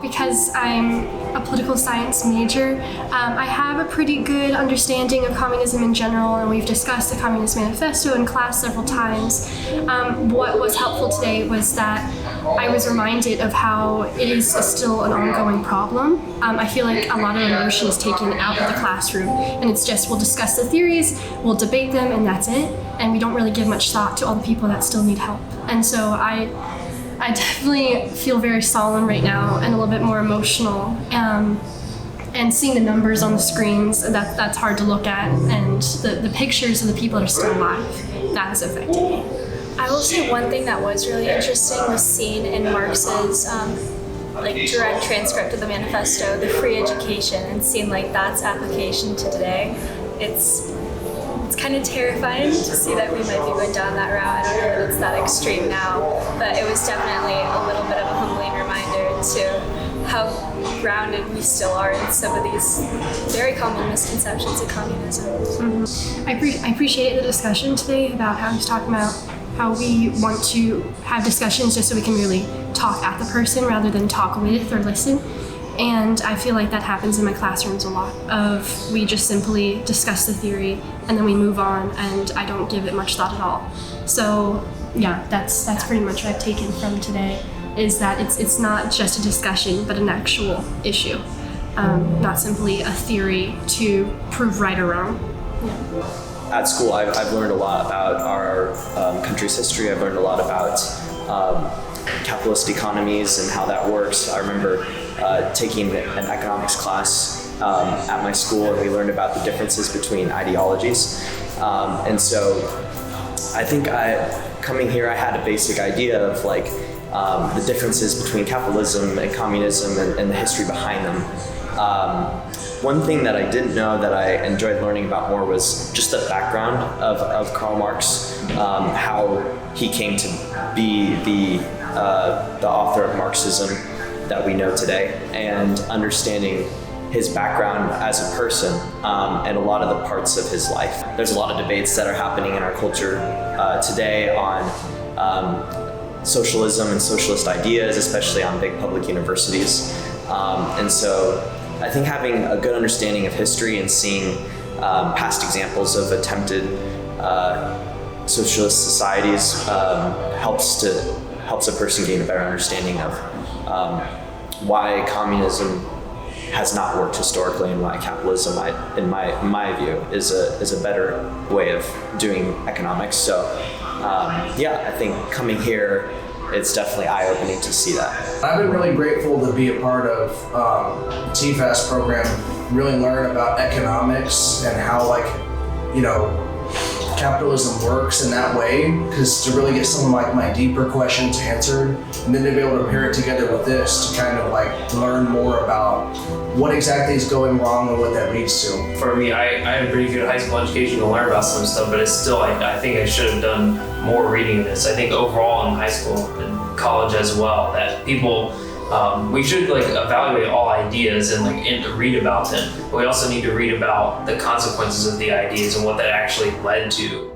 because I'm a political science major, I have a pretty good understanding of communism in general, and we've discussed the Communist Manifesto in class several times. What was helpful today was that I was reminded of how it is still an ongoing problem. I feel like a lot of emotion is taken out of the classroom, and it's just we'll discuss the theories, we'll debate them, and that's it. And we don't really give much thought to all the people that still need help. And so I definitely feel very solemn right now and a little bit more emotional. And seeing the numbers on the screens, that's hard to look at, and the pictures of the people that are still alive, that has affected me. I will say one thing that was really interesting was seen in Marx's direct transcript of the manifesto, the free education, and seeing that's application to today. It's kind of terrifying to see that we might be going down that route. I don't know that it's that extreme now, but it was definitely a little bit of a humbling reminder to how grounded we still are in some of these very common misconceptions of communism. Mm-hmm. I appreciated the discussion today about how he's talking about how we want to have discussions just so we can really talk at the person rather than talk with or listen. And I feel like that happens in my classrooms a lot, of we just simply discuss the theory and then we move on, and I don't give it much thought at all. So yeah, that's pretty much what I've taken from today, is that it's not just a discussion but an actual issue, not simply a theory to prove right or wrong. Yeah. At school, I've learned a lot about our country's history. I've learned a lot about capitalist economies and how that works. I remember taking an economics class at my school, and we learned about the differences between ideologies. And so I think coming here, I had a basic idea of the differences between capitalism and communism and the history behind them. One thing that I didn't know that I enjoyed learning about more was just the background of Karl Marx, how he came to be the author of Marxism that we know today, and understanding his background as a person and a lot of the parts of his life. There's a lot of debates that are happening in our culture today on socialism and socialist ideas, especially on big public universities. And so I think having a good understanding of history and seeing past examples of attempted socialist societies helps a person gain a better understanding of why communism has not worked historically, and why capitalism, in my view, is a better way of doing economics. So I think coming here, it's definitely eye-opening to see that. I've been really grateful to be a part of the TFAS program, really learn about economics and how capitalism works in that way, because to really get some of my deeper questions answered, and then to be able to pair it together with this to kind of learn more about what exactly is going wrong and what that leads to. For me, I had a pretty good high school education to learn about some stuff, but it's still, I think I should have done more reading of this. I think overall in high school and college as well, that people, we should evaluate all ideas and read about them, but we also need to read about the consequences of the ideas and what that actually led to.